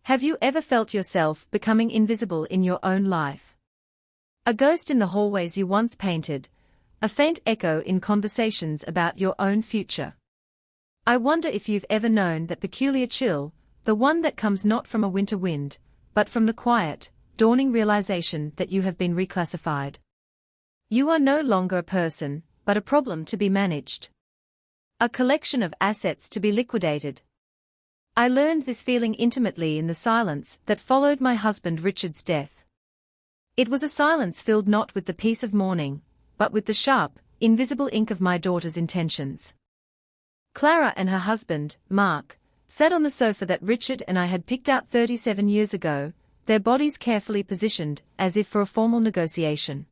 Have you ever felt yourself becoming invisible in your own life? A ghost in the hallways you once painted, a faint echo in conversations about your own future. I wonder if you've ever known that peculiar chill, the one that comes not from a winter wind, but from the quiet, dawning realization that you have been reclassified. You are no longer a person, but a problem to be managed. A collection of assets to be liquidated. I learned this feeling intimately in the silence that followed my husband Richard's death. It was a silence filled not with the peace of mourning, but with the sharp, invisible ink of my daughter's intentions. Clara and her husband, Mark, sat on the sofa that Richard and I had picked out 37 years ago, their bodies carefully positioned, as if for a formal negotiation.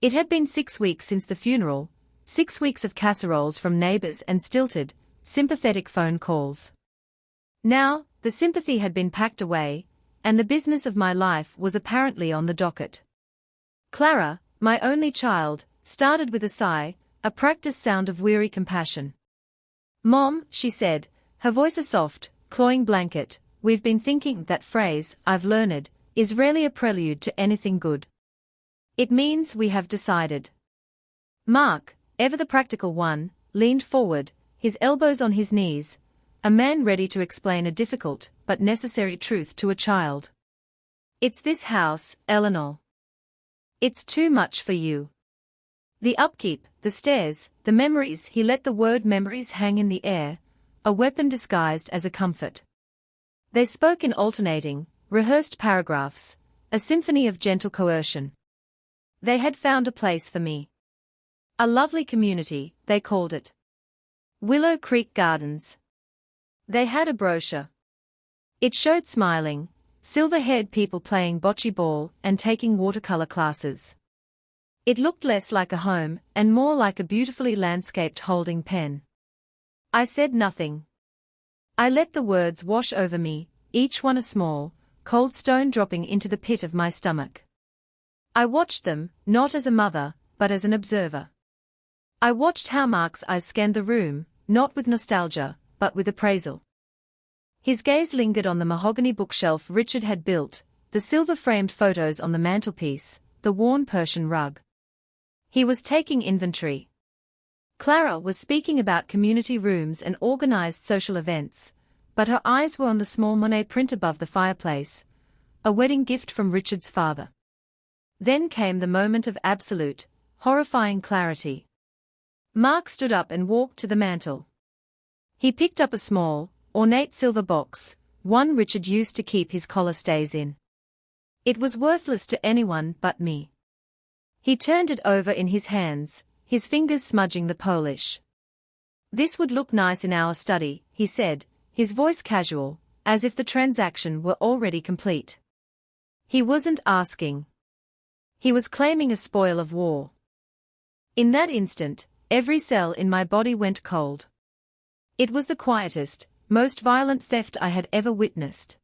It had been 6 weeks since the funeral, 6 weeks of casseroles from neighbors and stilted, sympathetic phone calls. Now, the sympathy had been packed away, and the business of my life was apparently on the docket. Clara, my only child, started with a sigh, a practiced sound of weary compassion. "Mom," she said, her voice a soft, cloying blanket, "we've been thinking that phrase, I've learned, is rarely a prelude to anything good. It means we have decided." Mark, ever the practical one, leaned forward, his elbows on his knees, a man ready to explain a difficult but necessary truth to a child. "It's this house, Eleanor. It's too much for you. The upkeep, the stairs, the memories." He let the word memories hang in the air, a weapon disguised as a comfort. They spoke in alternating, rehearsed paragraphs, a symphony of gentle coercion. They had found a place for me. A lovely community, they called it. Willow Creek Gardens. They had a brochure. It showed smiling, silver-haired people playing bocce ball and taking watercolor classes. It looked less like a home and more like a beautifully landscaped holding pen. I said nothing. I let the words wash over me, each one a small, cold stone dropping into the pit of my stomach. I watched them, not as a mother, but as an observer. I watched how Mark's eyes scanned the room, not with nostalgia, but with appraisal. His gaze lingered on the mahogany bookshelf Richard had built, the silver-framed photos on the mantelpiece, the worn Persian rug. He was taking inventory. Clara was speaking about community rooms and organized social events, but her eyes were on the small Monet print above the fireplace, a wedding gift from Richard's father. Then came the moment of absolute, horrifying clarity. Mark stood up and walked to the mantel. He picked up a small, ornate silver box, one Richard used to keep his collar stays in. It was worthless to anyone but me. He turned it over in his hands, his fingers smudging the polish. "This would look nice in our study," he said, his voice casual, as if the transaction were already complete. He wasn't asking. He was claiming a spoil of war. In that instant, every cell in my body went cold. It was the quietest, most violent theft I had ever witnessed.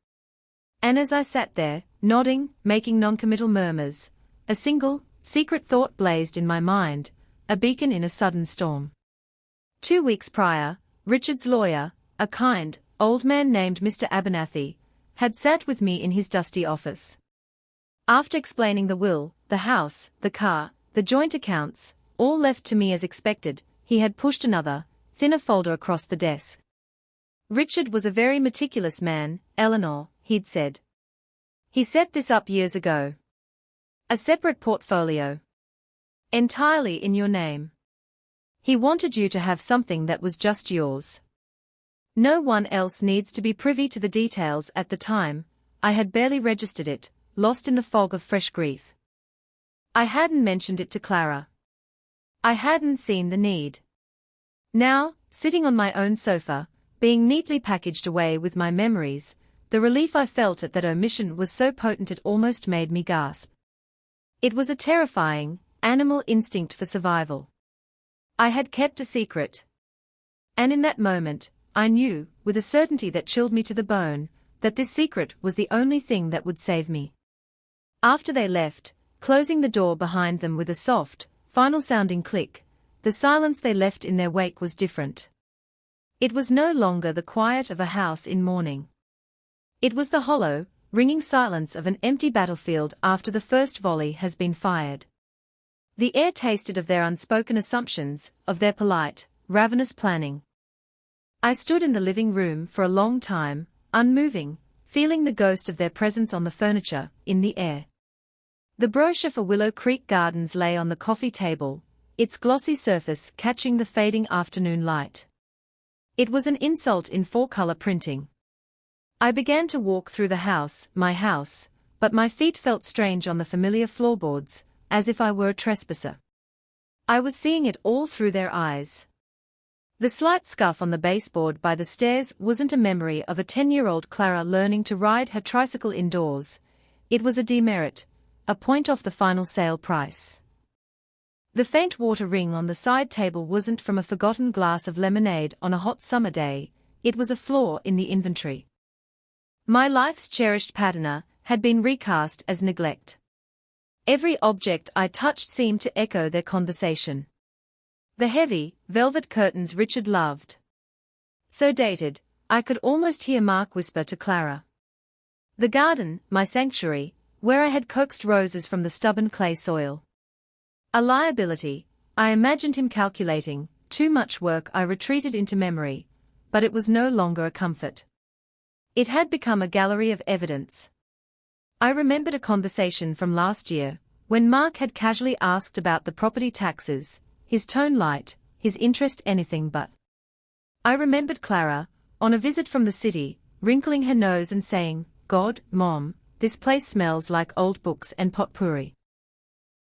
And as I sat there, nodding, making noncommittal murmurs, a single, secret thought blazed in my mind, a beacon in a sudden storm. 2 weeks prior, Richard's lawyer, a kind, old man named Mr. Abernathy, had sat with me in his dusty office. After explaining the will, the house, the car, the joint accounts, all left to me as expected, he had pushed another, thinner folder across the desk. "Richard was a very meticulous man, Eleanor," he'd said. "He set this up years ago. A separate portfolio. Entirely in your name. He wanted you to have something that was just yours. No one else needs to be privy to the details." At the time, I had barely registered it, lost in the fog of fresh grief. I hadn't mentioned it to Clara. I hadn't seen the need. Now, sitting on my own sofa, being neatly packaged away with my memories, the relief I felt at that omission was so potent it almost made me gasp. It was a terrifying, animal instinct for survival. I had kept a secret. And in that moment, I knew, with a certainty that chilled me to the bone, that this secret was the only thing that would save me. After they left, closing the door behind them with a soft, final-sounding click, the silence they left in their wake was different. It was no longer the quiet of a house in mourning. It was the hollow, ringing silence of an empty battlefield after the first volley has been fired. The air tasted of their unspoken assumptions, of their polite, ravenous planning. I stood in the living room for a long time, unmoving, feeling the ghost of their presence on the furniture, in the air. The brochure for Willow Creek Gardens lay on the coffee table, its glossy surface catching the fading afternoon light. It was an insult in four-color printing. I began to walk through the house, my house, but my feet felt strange on the familiar floorboards, as if I were a trespasser. I was seeing it all through their eyes. The slight scuff on the baseboard by the stairs wasn't a memory of a 10-year-old Clara learning to ride her tricycle indoors. It was a demerit, a point off the final sale price. The faint water ring on the side table wasn't from a forgotten glass of lemonade on a hot summer day, it was a flaw in the inventory. My life's cherished patina had been recast as neglect. Every object I touched seemed to echo their conversation. The heavy, velvet curtains Richard loved. So dated, I could almost hear Mark whisper to Clara. The garden, my sanctuary, where I had coaxed roses from the stubborn clay soil. A liability, I imagined him calculating, too much work I retreated into memory, but it was no longer a comfort. It had become a gallery of evidence. I remembered a conversation from last year, when Mark had casually asked about the property taxes, his tone light, his interest anything but. I remembered Clara, on a visit from the city, wrinkling her nose and saying, "God, Mom, this place smells like old books and potpourri.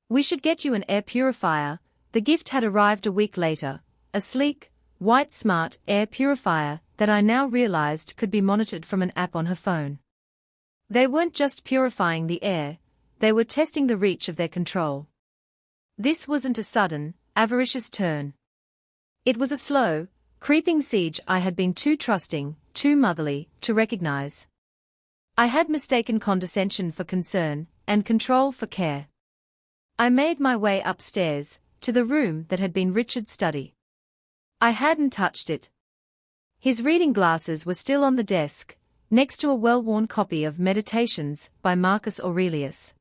We should get you an air purifier." The gift had arrived a week later, a sleek, white smart air purifier that I now realized could be monitored from an app on her phone. They weren't just purifying the air, they were testing the reach of their control. This wasn't a sudden, avaricious turn. It was a slow, creeping siege I had been too trusting, too motherly, to recognize. I had mistaken condescension for concern, and control for care. I made my way upstairs, to the room that had been Richard's study. I hadn't touched it. His reading glasses were still on the desk, next to a well-worn copy of Meditations by Marcus Aurelius.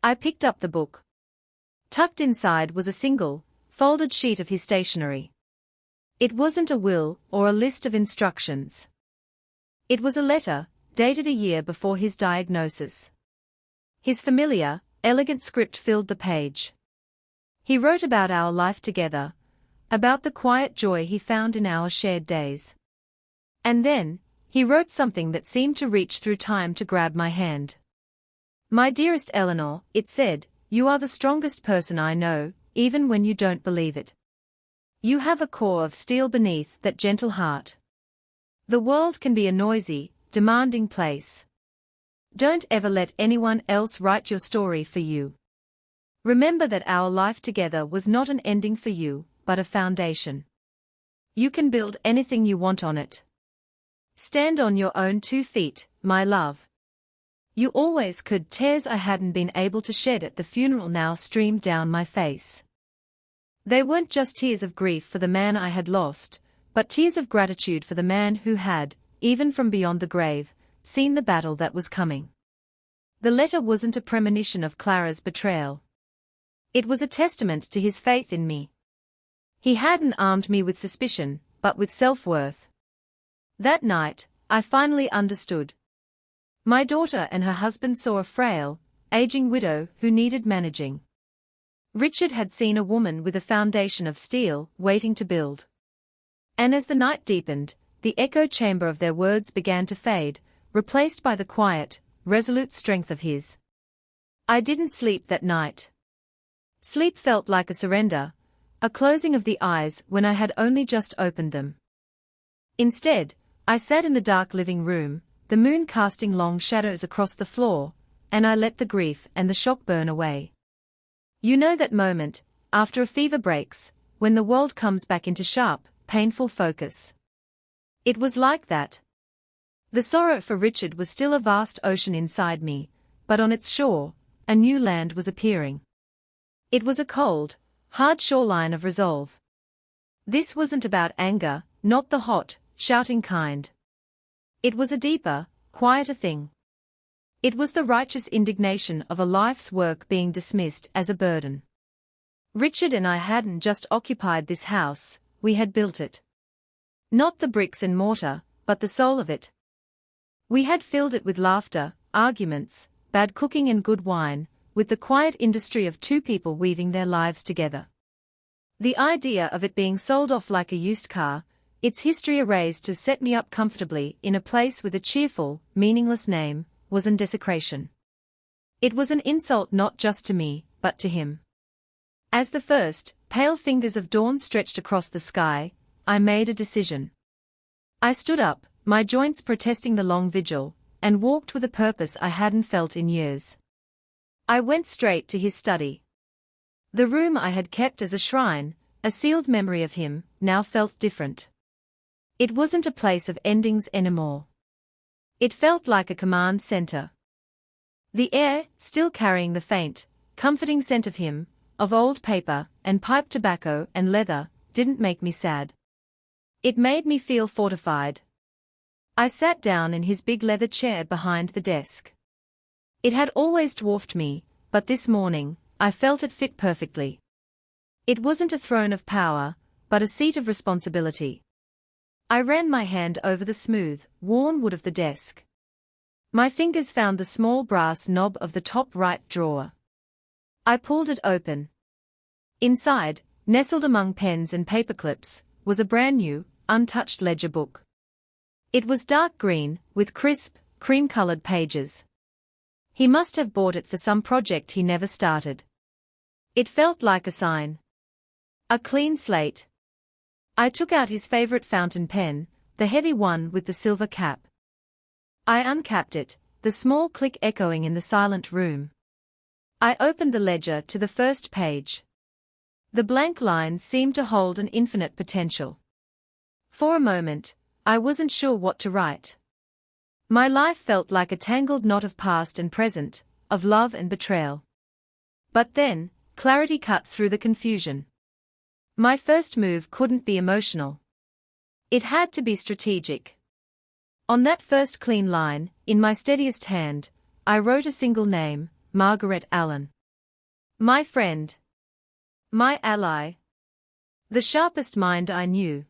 I picked up the book. Tucked inside was a single, folded sheet of his stationery. It wasn't a will or a list of instructions. It was a letter, dated a year before his diagnosis. His familiar, elegant script filled the page. He wrote about our life together, about the quiet joy he found in our shared days. And then, he wrote something that seemed to reach through time to grab my hand. "My dearest Eleanor," it said, "you are the strongest person I know, even when you don't believe it. You have a core of steel beneath that gentle heart. The world can be a noisy, demanding place. Don't ever let anyone else write your story for you. Remember that our life together was not an ending for you, but a foundation. You can build anything you want on it. Stand on your own 2 feet, my love. You always could." Tears I hadn't been able to shed at the funeral now streamed down my face. They weren't just tears of grief for the man I had lost, but tears of gratitude for the man who had, even from beyond the grave, seen the battle that was coming. The letter wasn't a premonition of Clara's betrayal. It was a testament to his faith in me. He hadn't armed me with suspicion, but with self-worth. That night, I finally understood. My daughter and her husband saw a frail, aging widow who needed managing. Richard had seen a woman with a foundation of steel waiting to build. And as the night deepened, the echo chamber of their words began to fade, replaced by the quiet, resolute strength of his. I didn't sleep that night. Sleep felt like a surrender, a closing of the eyes when I had only just opened them. Instead, I sat in the dark living room, the moon casting long shadows across the floor, and I let the grief and the shock burn away. You know that moment, after a fever breaks, when the world comes back into sharp, painful focus. It was like that. The sorrow for Richard was still a vast ocean inside me, but on its shore, a new land was appearing. It was a cold, hard shoreline of resolve. This wasn't about anger, not the hot, shouting kind. It was a deeper, quieter thing. It was the righteous indignation of a life's work being dismissed as a burden. Richard and I hadn't just occupied this house, we had built it. Not the bricks and mortar, but the soul of it. We had filled it with laughter, arguments, bad cooking and good wine, with the quiet industry of two people weaving their lives together. The idea of it being sold off like a used car, its history erased to set me up comfortably in a place with a cheerful, meaningless name, was an desecration. It was an insult not just to me, but to him. As the first, pale fingers of dawn stretched across the sky, I made a decision. I stood up, my joints protesting the long vigil, and walked with a purpose I hadn't felt in years. I went straight to his study. The room I had kept as a shrine, a sealed memory of him, now felt different. It wasn't a place of endings anymore. It felt like a command center. The air, still carrying the faint, comforting scent of him, of old paper, and pipe tobacco and leather, didn't make me sad. It made me feel fortified. I sat down in his big leather chair behind the desk. It had always dwarfed me, but this morning, I felt it fit perfectly. It wasn't a throne of power, but a seat of responsibility. I ran my hand over the smooth, worn wood of the desk. My fingers found the small brass knob of the top right drawer. I pulled it open. Inside, nestled among pens and paperclips, was a brand-new, untouched ledger book. It was dark green, with crisp, cream-colored pages. He must have bought it for some project he never started. It felt like a sign. A clean slate. I took out his favorite fountain pen, the heavy one with the silver cap. I uncapped it, the small click echoing in the silent room. I opened the ledger to the first page. The blank lines seemed to hold an infinite potential. For a moment, I wasn't sure what to write. My life felt like a tangled knot of past and present, of love and betrayal. But then, clarity cut through the confusion. My first move couldn't be emotional. It had to be strategic. On that first clean line, in my steadiest hand, I wrote a single name, Margaret Allen. My friend. My ally. The sharpest mind I knew.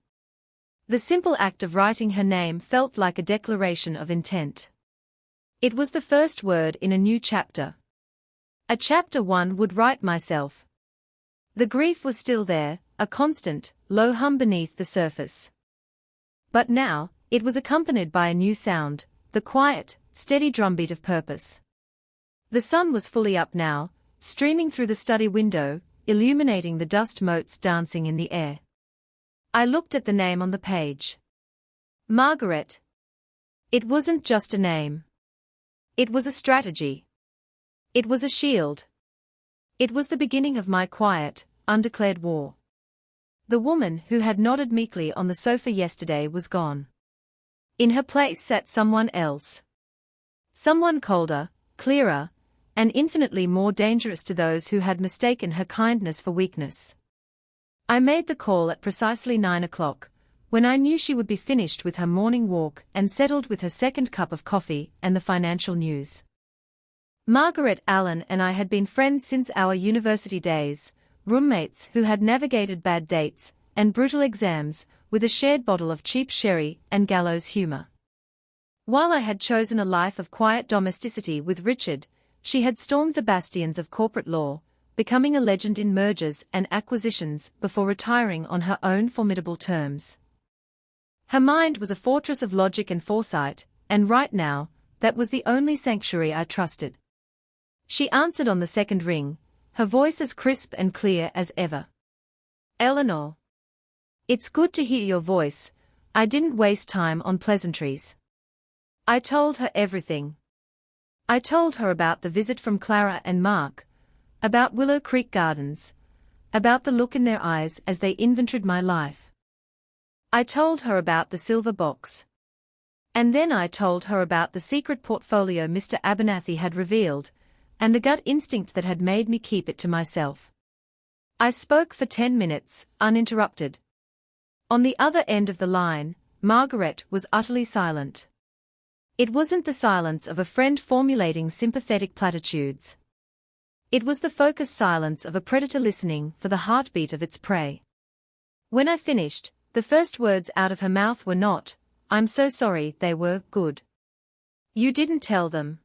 The simple act of writing her name felt like a declaration of intent. It was the first word in a new chapter. A chapter one would write myself. The grief was still there, a constant, low hum beneath the surface. But now, it was accompanied by a new sound, the quiet, steady drumbeat of purpose. The sun was fully up now, streaming through the study window, illuminating the dust motes dancing in the air. I looked at the name on the page. Margaret. It wasn't just a name. It was a strategy. It was a shield. It was the beginning of my quiet, undeclared war. The woman who had nodded meekly on the sofa yesterday was gone. In her place sat someone else. Someone colder, clearer, and infinitely more dangerous to those who had mistaken her kindness for weakness. I made the call at precisely 9 o'clock, when I knew she would be finished with her morning walk and settled with her second cup of coffee and the financial news. Margaret Allen and I had been friends since our university days, roommates who had navigated bad dates and brutal exams with a shared bottle of cheap sherry and gallows humor. While I had chosen a life of quiet domesticity with Richard, she had stormed the bastions of corporate law, becoming a legend in mergers and acquisitions before retiring on her own formidable terms. Her mind was a fortress of logic and foresight, and right now, that was the only sanctuary I trusted. She answered on the second ring, her voice as crisp and clear as ever. Eleanor. It's good to hear your voice. I didn't waste time on pleasantries. I told her everything. I told her about the visit from Clara and Mark, about Willow Creek Gardens, about the look in their eyes as they inventoried my life. I told her about the silver box. And then I told her about the secret portfolio Mr. Abernathy had revealed, and the gut instinct that had made me keep it to myself. I spoke for 10 minutes, uninterrupted. On the other end of the line, Margaret was utterly silent. It wasn't the silence of a friend formulating sympathetic platitudes. It was the focused silence of a predator listening for the heartbeat of its prey. When I finished, the first words out of her mouth were not, "I'm so sorry," they were, "Good. You didn't tell them.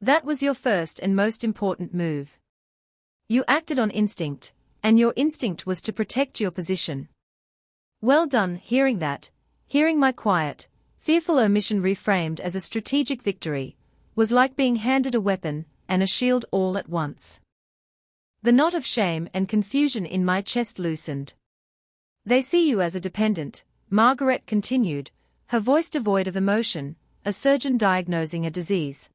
That was your first and most important move. You acted on instinct, and your instinct was to protect your position." Well done. Hearing that, hearing my quiet, fearful omission reframed as a strategic victory, was like being handed a weapon and a shield all at once. The knot of shame and confusion in my chest loosened. "They see you as a dependent," Margaret continued, her voice devoid of emotion, "a surgeon diagnosing a disease.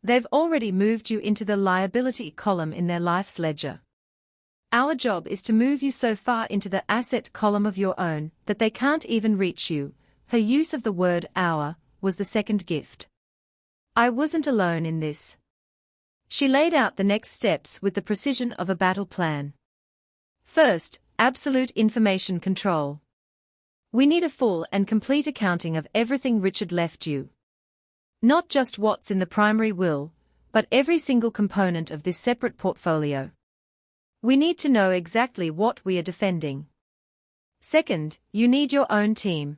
They've already moved you into the liability column in their life's ledger. Our job is to move you so far into the asset column of your own that they can't even reach you." Her use of the word "our" was the second gift. I wasn't alone in this. She laid out the next steps with the precision of a battle plan. First, absolute information control. We need a full and complete accounting of everything Richard left you. Not just what's in the primary will, but every single component of this separate portfolio. We need to know exactly what we are defending. Second, you need your own team.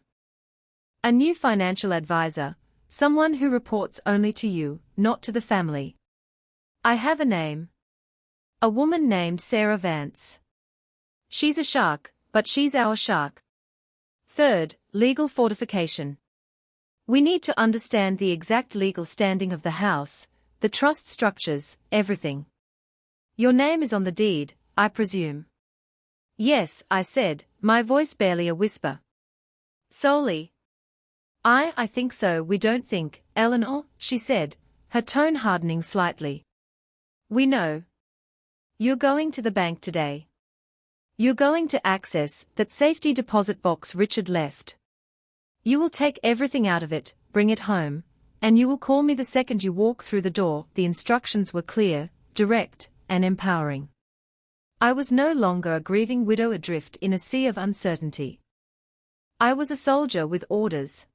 A new financial advisor, someone who reports only to you, not to the family. I have a name. A woman named Sarah Vance. She's a shark, but she's our shark. Third, legal fortification. We need to understand the exact legal standing of the house, the trust structures, everything. Your name is on the deed, I presume. Yes, I said, my voice barely a whisper. Solely. I think so. We don't think, Eleanor, she said, her tone hardening slightly. We know. You're going to the bank today. You're going to access that safety deposit box Richard left. You will take everything out of it, bring it home, and you will call me the second you walk through the door. The instructions were clear, direct, and empowering. I was no longer a grieving widow adrift in a sea of uncertainty. I was a soldier with orders.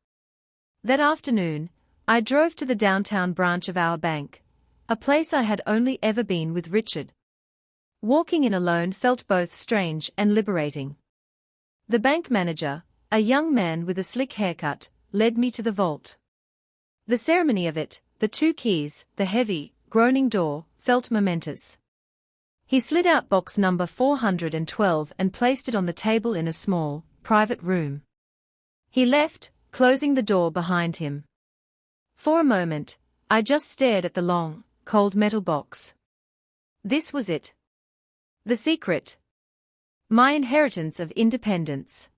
That afternoon, I drove to the downtown branch of our bank, a place I had only ever been with Richard. Walking in alone felt both strange and liberating. The bank manager, a young man with a slick haircut, led me to the vault. The ceremony of it, the two keys, the heavy, groaning door, felt momentous. He slid out box number 412 and placed it on the table in a small, private room. He left, closing the door behind him. For a moment, I just stared at the long, cold metal box. This was it. The secret. My inheritance of independence.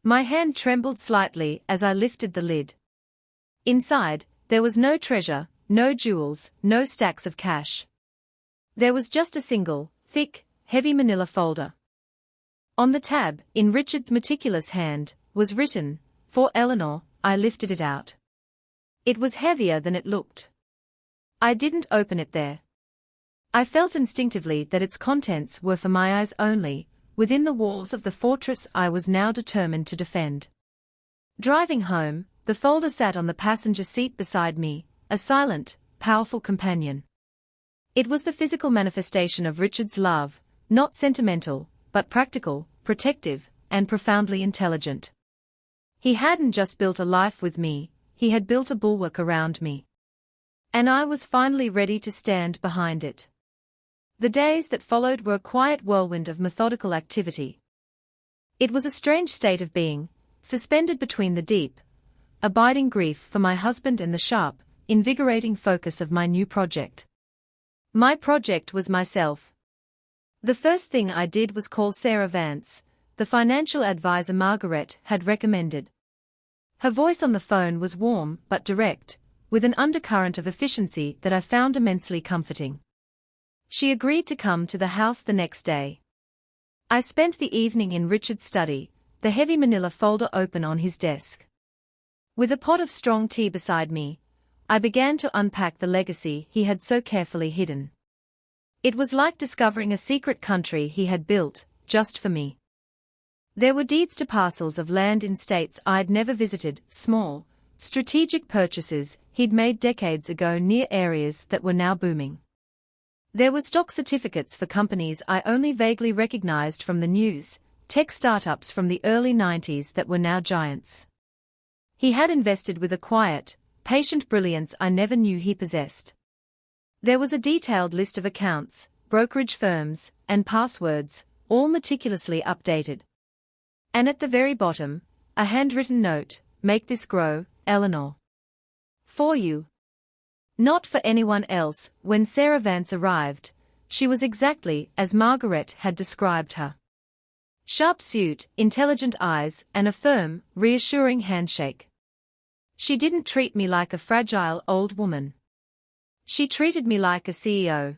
My hand trembled slightly as I lifted the lid. Inside, there was no treasure, no jewels, no stacks of cash. There was just a single, thick, heavy manila folder. On the tab, in Richard's meticulous hand, was written, "For Eleanor." I lifted it out. It was heavier than it looked. I didn't open it there. I felt instinctively that its contents were for my eyes only, within the walls of the fortress I was now determined to defend. Driving home, the folder sat on the passenger seat beside me, a silent, powerful companion. It was the physical manifestation of Richard's love, not sentimental, but practical, protective, and profoundly intelligent. He hadn't just built a life with me, he had built a bulwark around me. And I was finally ready to stand behind it. The days that followed were a quiet whirlwind of methodical activity. It was a strange state of being, suspended between the deep, abiding grief for my husband and the sharp, invigorating focus of my new project. My project was myself. The first thing I did was call Sarah Vance, the financial advisor Margaret had recommended. Her voice on the phone was warm but direct, with an undercurrent of efficiency that I found immensely comforting. She agreed to come to the house the next day. I spent the evening in Richard's study, the heavy manila folder open on his desk. With a pot of strong tea beside me, I began to unpack the legacy he had so carefully hidden. It was like discovering a secret country he had built, just for me. There were deeds to parcels of land in states I'd never visited, small, strategic purchases he'd made decades ago near areas that were now booming. There were stock certificates for companies I only vaguely recognized from the news, tech startups from the early 90s that were now giants. He had invested with a quiet, patient brilliance I never knew he possessed. There was a detailed list of accounts, brokerage firms, and passwords, all meticulously updated. And at the very bottom, a handwritten note: "Make this grow, Eleanor. For you." Not for anyone else. When Sarah Vance arrived, she was exactly as Margaret had described her. Sharp suit, intelligent eyes, and a firm, reassuring handshake. She didn't treat me like a fragile old woman. She treated me like a CEO.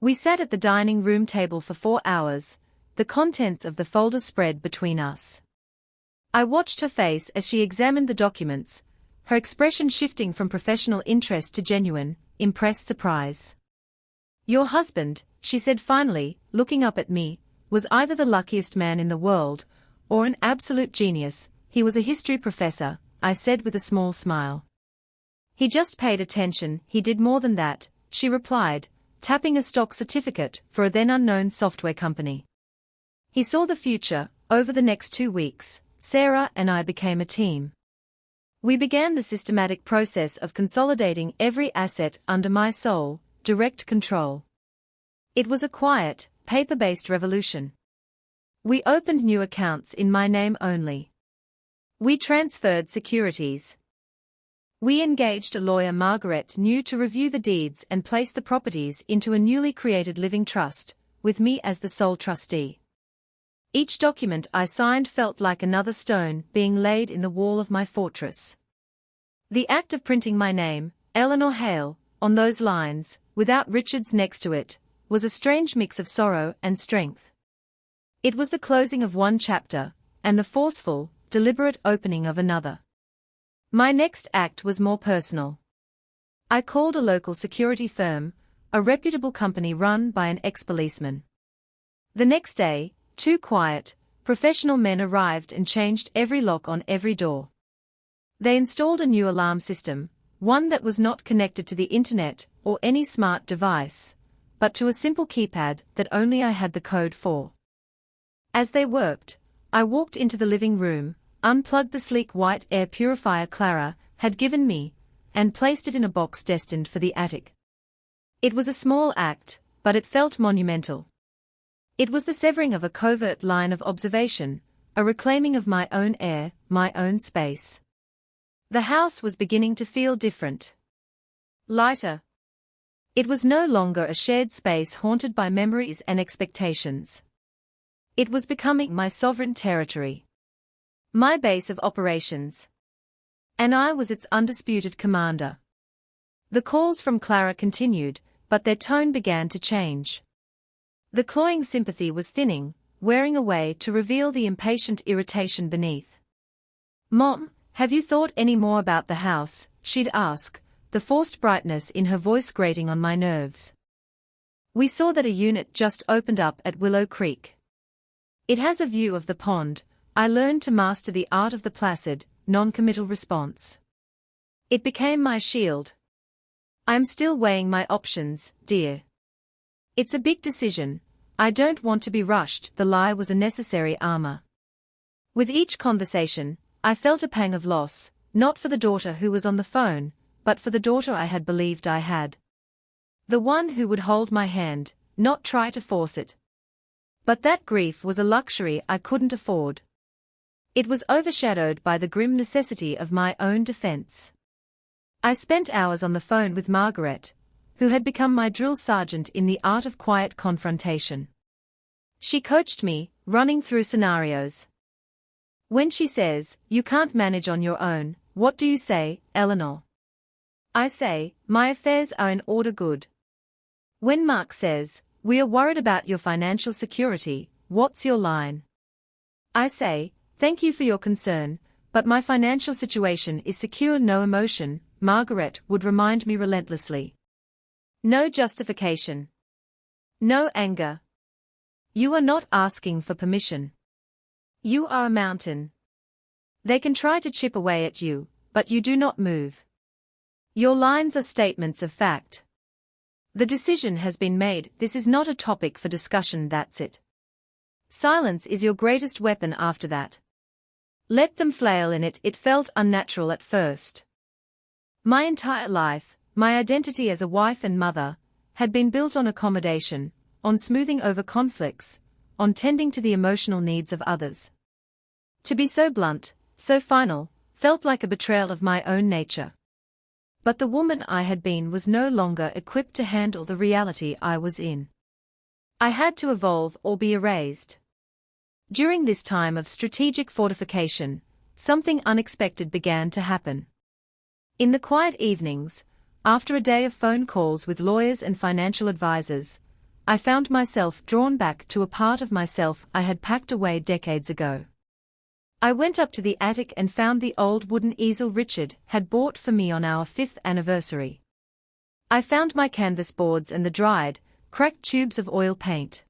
We sat at the dining room table for 4 hours, the contents of the folder spread between us. I watched her face as she examined the documents, her expression shifting from professional interest to genuine, impressed surprise. "Your husband," she said finally, looking up at me, "was either the luckiest man in the world, or an absolute genius." "He was a history professor," I said with a small smile. "He just paid attention." "He did more than that," she replied, tapping a stock certificate for a then unknown software company. "He saw the future." Over the next 2 weeks, Sarah and I became a team. We began the systematic process of consolidating every asset under my sole, direct control. It was a quiet, paper-based revolution. We opened new accounts in my name only. We transferred securities. We engaged a lawyer Margaret knew to review the deeds and place the properties into a newly created living trust, with me as the sole trustee. Each document I signed felt like another stone being laid in the wall of my fortress. The act of printing my name, Eleanor Hale, on those lines, without Richards next to it, was a strange mix of sorrow and strength. It was the closing of one chapter, and the forceful, deliberate opening of another. My next act was more personal. I called a local security firm, a reputable company run by an ex-policeman. The next day, 2 quiet, professional men arrived and changed every lock on every door. They installed a new alarm system, one that was not connected to the internet or any smart device, but to a simple keypad that only I had the code for. As they worked, I walked into the living room, unplugged the sleek white air purifier Clara had given me, and placed it in a box destined for the attic. It was a small act, but it felt monumental. It was the severing of a covert line of observation, a reclaiming of my own air, my own space. The house was beginning to feel different. Lighter. It was no longer a shared space haunted by memories and expectations. It was becoming my sovereign territory. My base of operations. And I was its undisputed commander. The calls from Clara continued, but their tone began to change. The cloying sympathy was thinning, wearing away to reveal the impatient irritation beneath. "Mom, have you thought any more about the house?" she'd ask, the forced brightness in her voice grating on my nerves. "We saw that a unit just opened up at Willow Creek. It has a view of the pond." I learned to master the art of the placid, non-committal response. It became my shield. "I'm still weighing my options, dear. It's a big decision. I don't want to be rushed." The lie was a necessary armor. With each conversation, I felt a pang of loss, not for the daughter who was on the phone, but for the daughter I had believed I had. The one who would hold my hand, not try to force it. But that grief was a luxury I couldn't afford. It was overshadowed by the grim necessity of my own defense. I spent hours on the phone with Margaret, who had become my drill sergeant in the art of quiet confrontation. She coached me, running through scenarios. "When she says, 'You can't manage on your own,' what do you say, Eleanor?" I say, "My affairs are in order." "Good." "When Mark says, 'We are worried about your financial security,' what's your line?" I say, "Thank you for your concern, but my financial situation is secure." "No emotion," Margaret would remind me relentlessly. "No justification. No anger. You are not asking for permission. You are a mountain. They can try to chip away at you, but you do not move. Your lines are statements of fact. The decision has been made, this is not a topic for discussion, that's it. Silence is your greatest weapon after that. Let them flail in it. It felt unnatural at first. My entire life, my identity as a wife and mother, had been built on accommodation, on smoothing over conflicts, on tending to the emotional needs of others. To be so blunt, so final, felt like a betrayal of my own nature. But the woman I had been was no longer equipped to handle the reality I was in. I had to evolve or be erased. During this time of strategic fortification, something unexpected began to happen. In the quiet evenings, after a day of phone calls with lawyers and financial advisors, I found myself drawn back to a part of myself I had packed away decades ago. I went up to the attic and found the old wooden easel Richard had bought for me on our 5th anniversary. I found my canvas boards and the dried, cracked tubes of oil paint.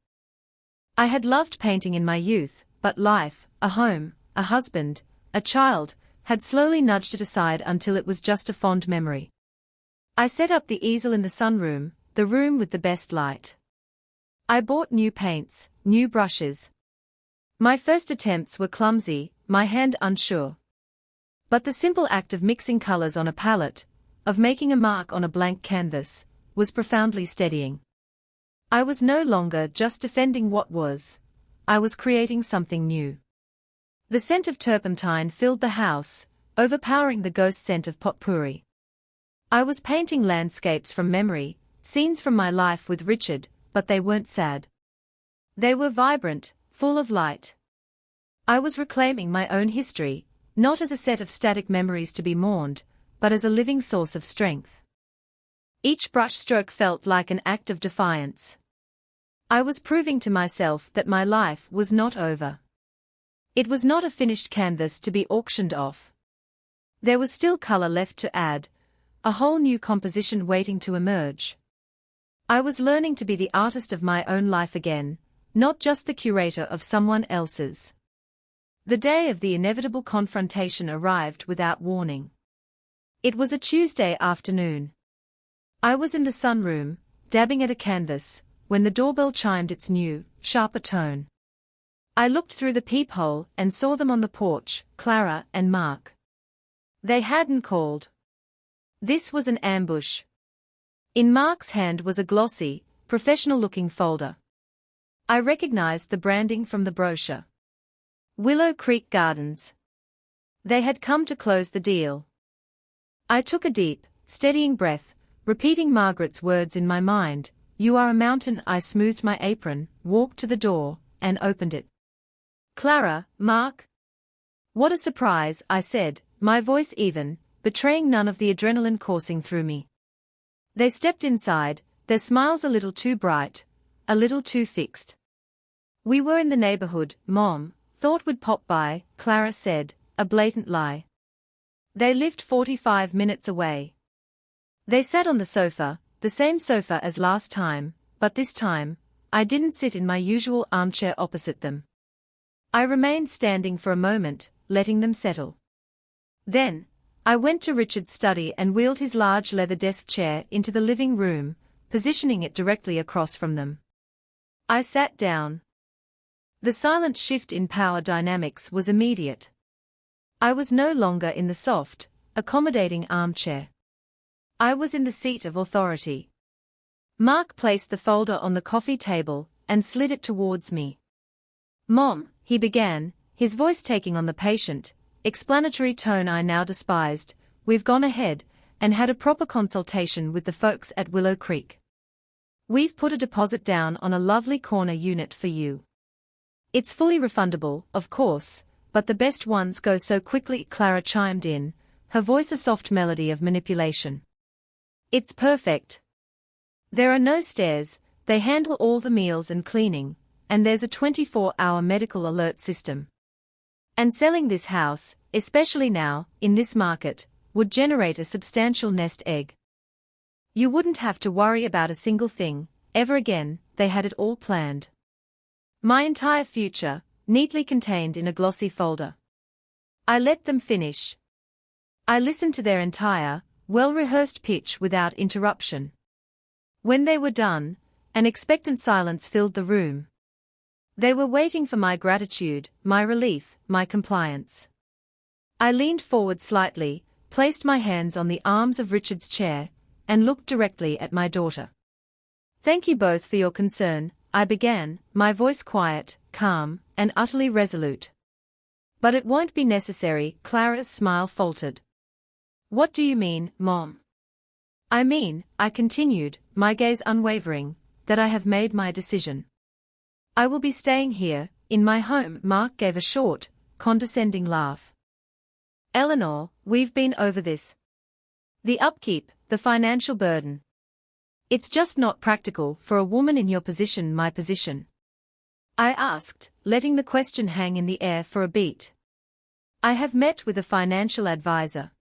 I had loved painting in my youth, but life, a home, a husband, a child, had slowly nudged it aside until it was just a fond memory. I set up the easel in the sunroom, the room with the best light. I bought new paints, new brushes. My first attempts were clumsy, my hand unsure. But the simple act of mixing colors on a palette, of making a mark on a blank canvas, was profoundly steadying. I was no longer just defending what was. I was creating something new. The scent of turpentine filled the house, overpowering the ghost scent of potpourri. I was painting landscapes from memory, scenes from my life with Richard, but they weren't sad. They were vibrant, full of light. I was reclaiming my own history, not as a set of static memories to be mourned, but as a living source of strength. Each brushstroke felt like an act of defiance. I was proving to myself that my life was not over. It was not a finished canvas to be auctioned off. There was still color left to add, a whole new composition waiting to emerge. I was learning to be the artist of my own life again, not just the curator of someone else's. The day of the inevitable confrontation arrived without warning. It was a Tuesday afternoon. I was in the sunroom, dabbing at a canvas, when the doorbell chimed its new, sharper tone. I looked through the peephole and saw them on the porch, Clara and Mark. They hadn't called. This was an ambush. In Mark's hand was a glossy, professional-looking folder. I recognized the branding from the brochure. Willow Creek Gardens. They had come to close the deal. I took a deep, steadying breath, repeating Margaret's words in my mind, "You are a mountain." I smoothed my apron, walked to the door, and opened it. "Clara, Mark." "What a surprise," I said, my voice even, betraying none of the adrenaline coursing through me. They stepped inside, their smiles a little too bright, a little too fixed. "We were in the neighborhood, Mom. Thought would pop by," Clara said, a blatant lie. They lived 45 minutes away. They sat on the sofa, the same sofa as last time, but this time, I didn't sit in my usual armchair opposite them. I remained standing for a moment, letting them settle. Then, I went to Richard's study and wheeled his large leather desk chair into the living room, positioning it directly across from them. I sat down. The silent shift in power dynamics was immediate. I was no longer in the soft, accommodating armchair. I was in the seat of authority. Mark placed the folder on the coffee table and slid it towards me. "Mom," he began, his voice taking on the patient, explanatory tone I now despised, "we've gone ahead and had a proper consultation with the folks at Willow Creek. We've put a deposit down on a lovely corner unit for you. It's fully refundable, of course, but the best ones go so quickly." Clara chimed in, her voice a soft melody of manipulation. "It's perfect. There are no stairs, they handle all the meals and cleaning, and there's a 24-hour medical alert system. And selling this house, especially now, in this market, would generate a substantial nest egg. You wouldn't have to worry about a single thing, ever again." They had it all planned. My entire future, neatly contained in a glossy folder. I let them finish. I listened to their entire, well-rehearsed pitch without interruption. When they were done, an expectant silence filled the room. They were waiting for my gratitude, my relief, my compliance. I leaned forward slightly, placed my hands on the arms of Richard's chair, and looked directly at my daughter. "Thank you both for your concern," I began, my voice quiet, calm, and utterly resolute. "But it won't be necessary," Clara's smile faltered. "What do you mean, Mom?" "I mean," I continued, my gaze unwavering, "that I have made my decision. I will be staying here, in my home." Mark gave a short, condescending laugh. "Eleanor, we've been over this. The upkeep, the financial burden. It's just not practical for a woman in your position, my position." I asked, letting the question hang in the air for a beat. "I have met with a financial advisor.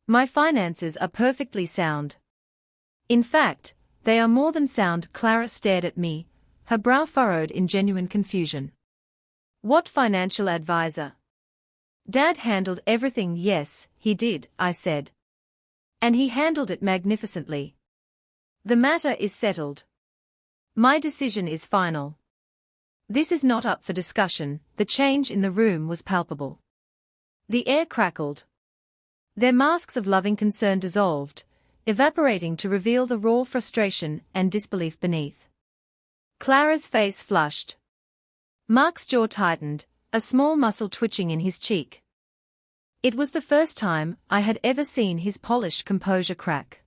My finances are perfectly sound. In fact, they are more than sound." Clara stared at me, her brow furrowed in genuine confusion. "What financial advisor?" "Dad handled everything." "Yes, he did," I said. "And he handled it magnificently. The matter is settled. My decision is final. This is not up for discussion." The change in the room was palpable. The air crackled. Their masks of loving concern dissolved, evaporating to reveal the raw frustration and disbelief beneath. Clara's face flushed. Mark's jaw tightened, a small muscle twitching in his cheek. It was the first time I had ever seen his polished composure crack.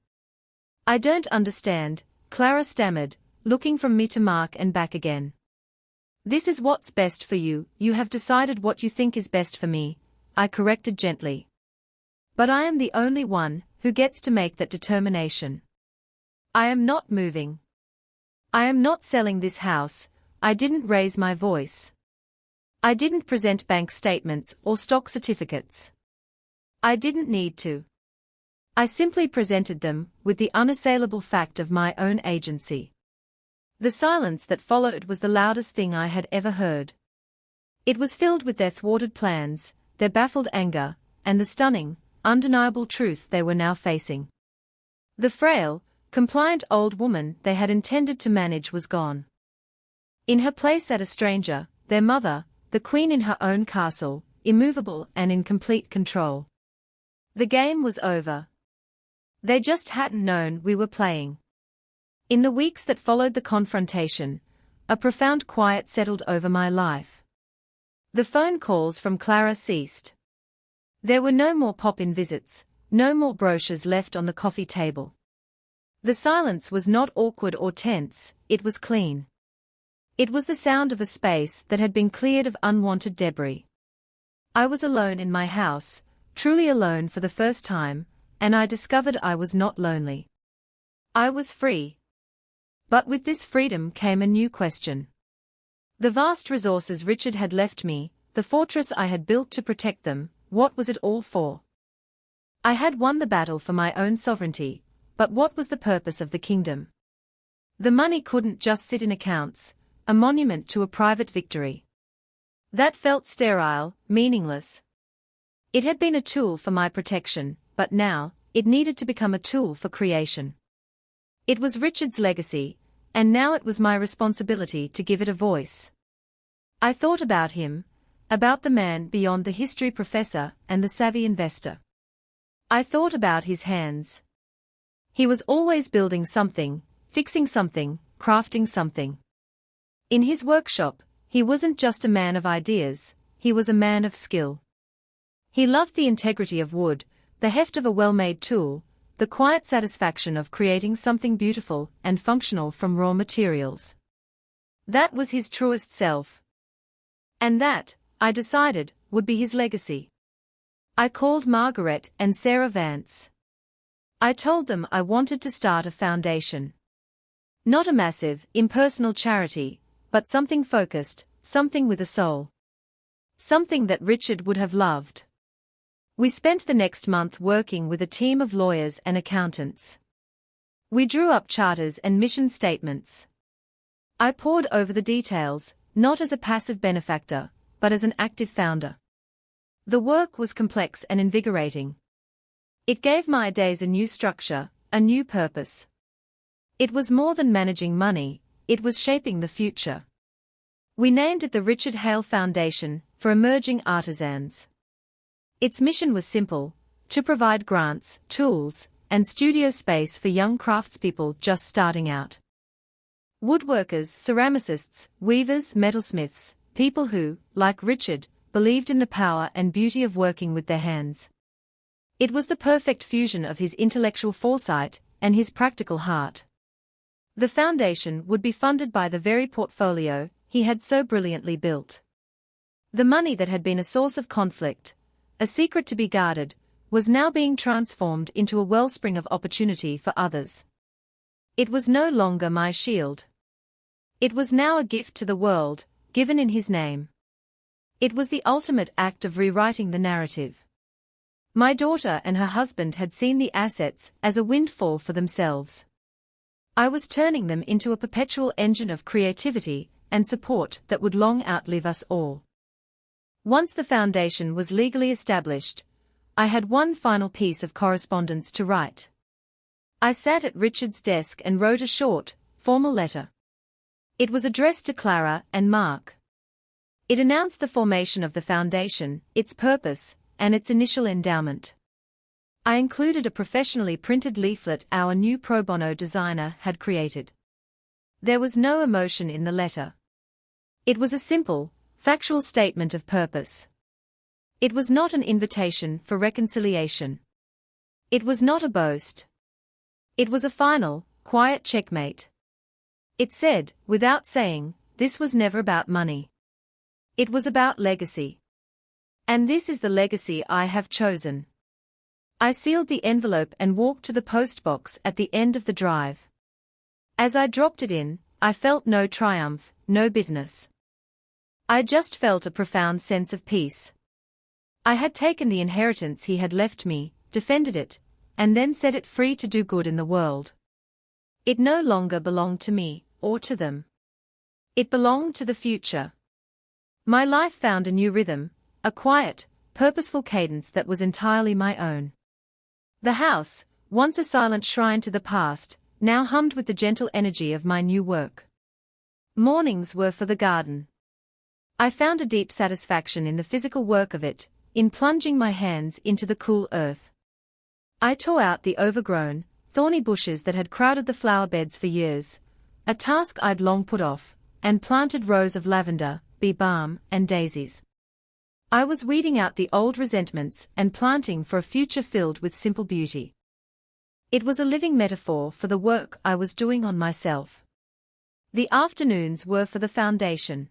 "I don't understand," Clara stammered, looking from me to Mark and back again. "This is what's best for you. You have decided what you think is best for me," I corrected gently. "But I am the only one who gets to make that determination. I am not moving. I am not selling this house." I didn't raise my voice. I didn't present bank statements or stock certificates. I didn't need to. I simply presented them with the unassailable fact of my own agency. The silence that followed was the loudest thing I had ever heard. It was filled with their thwarted plans, their baffled anger, and the stunning, undeniable truth they were now facing. The frail, compliant old woman they had intended to manage was gone. In her place sat a stranger, their mother, the queen in her own castle, immovable and in complete control. The game was over. They just hadn't known we were playing. In the weeks that followed the confrontation, a profound quiet settled over my life. The phone calls from Clara ceased. There were no more pop-in visits, no more brochures left on the coffee table. The silence was not awkward or tense, it was clean. It was the sound of a space that had been cleared of unwanted debris. I was alone in my house, truly alone for the first time, and I discovered I was not lonely. I was free. But with this freedom came a new question. The vast resources Richard had left me, the fortress I had built to protect them, what was it all for? I had won the battle for my own sovereignty, but what was the purpose of the kingdom? The money couldn't just sit in accounts, a monument to a private victory. That felt sterile, meaningless. It had been a tool for my protection, but now, it needed to become a tool for creation. It was Richard's legacy, and now it was my responsibility to give it a voice. I thought about him, about the man beyond the history professor and the savvy investor. I thought about his hands. He was always building something, fixing something, crafting something. In his workshop, he wasn't just a man of ideas, he was a man of skill. He loved the integrity of wood, the heft of a well-made tool, the quiet satisfaction of creating something beautiful and functional from raw materials. That was his truest self. And that, I decided, would be his legacy. I called Margaret and Sarah Vance. I told them I wanted to start a foundation. Not a massive, impersonal charity, but something focused, something with a soul. Something that Richard would have loved. We spent the next month working with a team of lawyers and accountants. We drew up charters and mission statements. I pored over the details, not as a passive benefactor, but as an active founder. The work was complex and invigorating. It gave my days a new structure, a new purpose. It was more than managing money, it was shaping the future. We named it the Richard Hale Foundation for Emerging Artisans. Its mission was simple: to provide grants, tools, and studio space for young craftspeople just starting out. Woodworkers, ceramicists, weavers, metalsmiths, people who, like Richard, believed in the power and beauty of working with their hands. It was the perfect fusion of his intellectual foresight and his practical heart. The foundation would be funded by the very portfolio he had so brilliantly built. The money that had been a source of conflict, a secret to be guarded, was now being transformed into a wellspring of opportunity for others. It was no longer my shield. It was now a gift to the world, given in his name. It was the ultimate act of rewriting the narrative. My daughter and her husband had seen the assets as a windfall for themselves. I was turning them into a perpetual engine of creativity and support that would long outlive us all. Once the foundation was legally established, I had one final piece of correspondence to write. I sat at Richard's desk and wrote a short, formal letter. It was addressed to Clara and Mark. It announced the formation of the foundation, its purpose, and its initial endowment. I included a professionally printed leaflet our new pro bono designer had created. There was no emotion in the letter. It was a simple, factual statement of purpose. It was not an invitation for reconciliation. It was not a boast. It was a final, quiet checkmate. It said, without saying, this was never about money. It was about legacy. And this is the legacy I have chosen. I sealed the envelope and walked to the postbox at the end of the drive. As I dropped it in, I felt no triumph, no bitterness. I just felt a profound sense of peace. I had taken the inheritance he had left me, defended it, and then set it free to do good in the world. It no longer belonged to me, or to them. It belonged to the future. My life found a new rhythm, a quiet, purposeful cadence that was entirely my own. The house, once a silent shrine to the past, now hummed with the gentle energy of my new work. Mornings were for the garden. I found a deep satisfaction in the physical work of it, in plunging my hands into the cool earth. I tore out the overgrown, thorny bushes that had crowded the flower beds for years, a task I'd long put off, and planted rows of lavender, bee balm, and daisies. I was weeding out the old resentments and planting for a future filled with simple beauty. It was a living metaphor for the work I was doing on myself. The afternoons were for the foundation.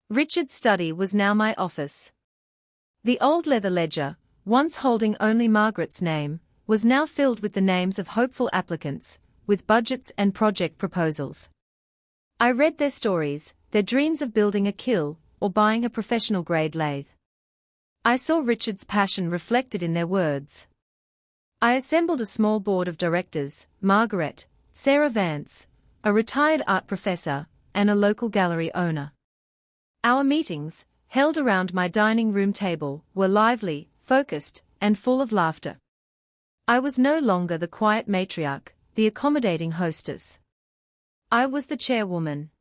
Richard's study was now my office. The old leather ledger, once holding only Margaret's name, was now filled with the names of hopeful applicants, with budgets and project proposals. I read their stories, their dreams of building a kiln, or buying a professional-grade lathe. I saw Richard's passion reflected in their words. I assembled a small board of directors: Margaret, Sarah Vance, a retired art professor, and a local gallery owner. Our meetings, held around my dining room table, were lively, focused, and full of laughter. I was no longer the quiet matriarch, the accommodating hostess. I was the chairwoman.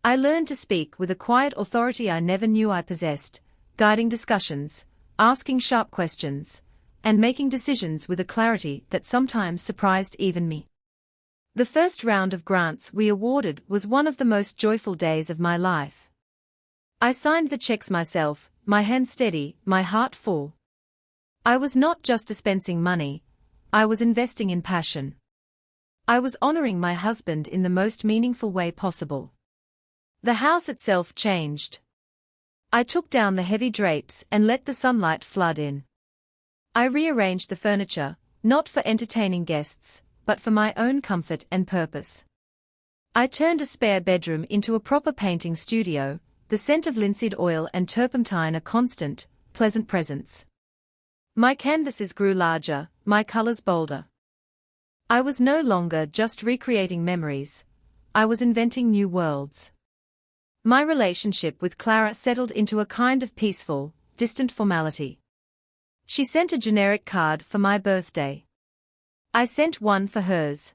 I learned to speak with a quiet authority I never knew I possessed, guiding discussions, asking sharp questions, and making decisions with a clarity that sometimes surprised even me. The first round of grants we awarded was one of the most joyful days of my life. I signed the checks myself, my hand steady, my heart full. I was not just dispensing money, I was investing in passion. I was honoring my husband in the most meaningful way possible. The house itself changed. I took down the heavy drapes and let the sunlight flood in. I rearranged the furniture, not for entertaining guests, but for my own comfort and purpose. I turned a spare bedroom into a proper painting studio, the scent of linseed oil and turpentine a constant, pleasant presence. My canvases grew larger, my colors bolder. I was no longer just recreating memories, I was inventing new worlds. My relationship with Clara settled into a kind of peaceful, distant formality. She sent a generic card for my birthday. I sent one for hers.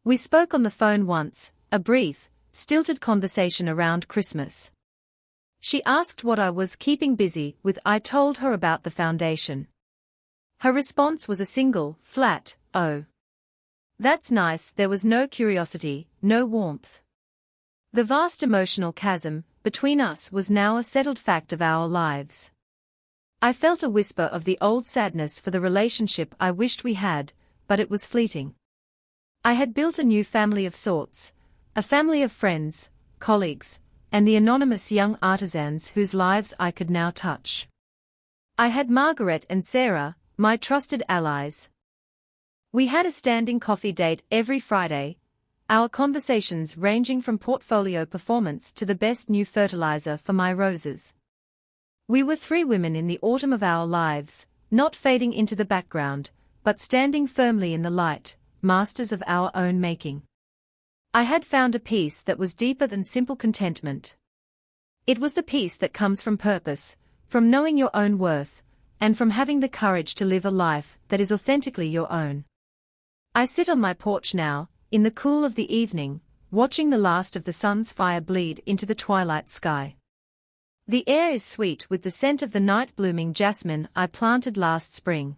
We spoke on the phone once, a brief, stilted conversation around Christmas. She asked what I was keeping busy with. I told her about the foundation. Her response was a single, flat, "Oh. That's nice." There was no curiosity, no warmth. The vast emotional chasm between us was now a settled fact of our lives. I felt a whisper of the old sadness for the relationship I wished we had, but it was fleeting. I had built a new family of sorts, a family of friends, colleagues, and the anonymous young artisans whose lives I could now touch. I had Margaret and Sarah, my trusted allies. We had a standing coffee date every Friday, our conversations ranging from portfolio performance to the best new fertilizer for my roses. We were three women in the autumn of our lives, not fading into the background, but standing firmly in the light, masters of our own making. I had found a peace that was deeper than simple contentment. It was the peace that comes from purpose, from knowing your own worth, and from having the courage to live a life that is authentically your own. I sit on my porch now, in the cool of the evening, watching the last of the sun's fire bleed into the twilight sky. The air is sweet with the scent of the night-blooming jasmine I planted last spring.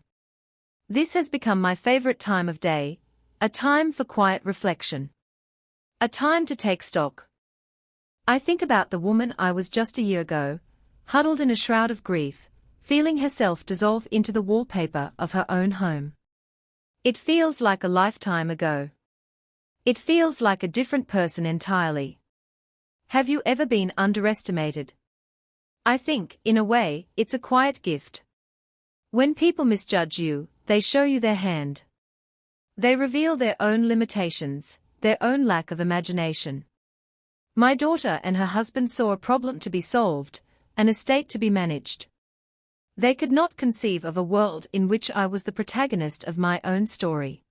This has become my favorite time of day, a time for quiet reflection. A time to take stock. I think about the woman I was just a year ago, huddled in a shroud of grief, feeling herself dissolve into the wallpaper of her own home. It feels like a lifetime ago. It feels like a different person entirely. Have you ever been underestimated? I think, in a way, it's a quiet gift. When people misjudge you, they show you their hand. They reveal their own limitations, their own lack of imagination. My daughter and her husband saw a problem to be solved, an estate to be managed. They could not conceive of a world in which I was the protagonist of my own story.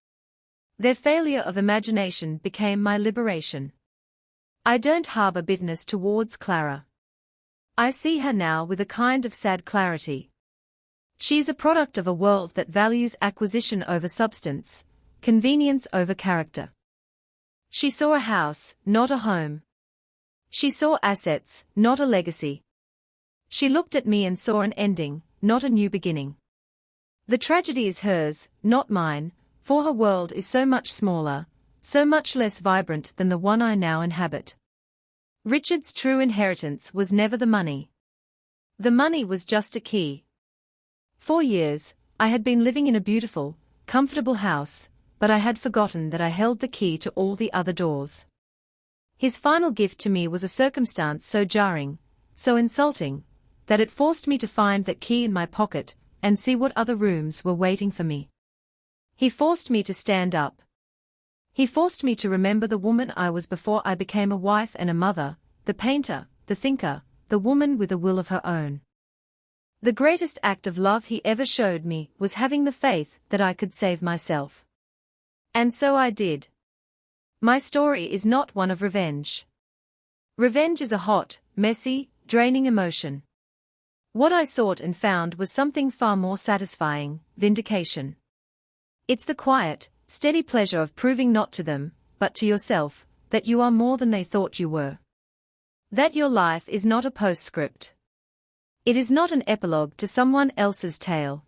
Their failure of imagination became my liberation. I don't harbor bitterness towards Clara. I see her now with a kind of sad clarity. She's a product of a world that values acquisition over substance, convenience over character. She saw a house, not a home. She saw assets, not a legacy. She looked at me and saw an ending, not a new beginning. The tragedy is hers, not mine, for her world is so much smaller, so much less vibrant than the one I now inhabit. Richard's true inheritance was never the money. The money was just a key. 4 years, I had been living in a beautiful, comfortable house, but I had forgotten that I held the key to all the other doors. His final gift to me was a circumstance so jarring, so insulting, that it forced me to find that key in my pocket and see what other rooms were waiting for me. He forced me to stand up. He forced me to remember the woman I was before I became a wife and a mother, the painter, the thinker, the woman with a will of her own. The greatest act of love he ever showed me was having the faith that I could save myself. And so I did. My story is not one of revenge. Revenge is a hot, messy, draining emotion. What I sought and found was something far more satisfying: vindication. It's the quiet, steady pleasure of proving not to them, but to yourself, that you are more than they thought you were. That your life is not a postscript. It is not an epilogue to someone else's tale.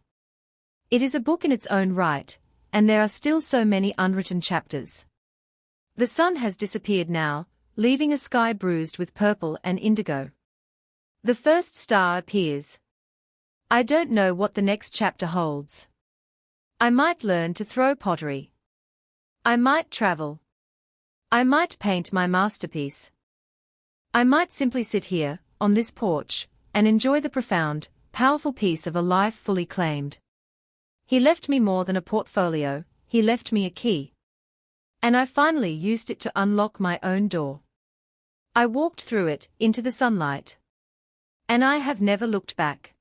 It is a book in its own right, and there are still so many unwritten chapters. The sun has disappeared now, leaving a sky bruised with purple and indigo. The first star appears. I don't know what the next chapter holds. I might learn to throw pottery. I might travel. I might paint my masterpiece. I might simply sit here, on this porch, and enjoy the profound, powerful peace of a life fully claimed. He left me more than a portfolio, he left me a key. And I finally used it to unlock my own door. I walked through it, into the sunlight. And I have never looked back.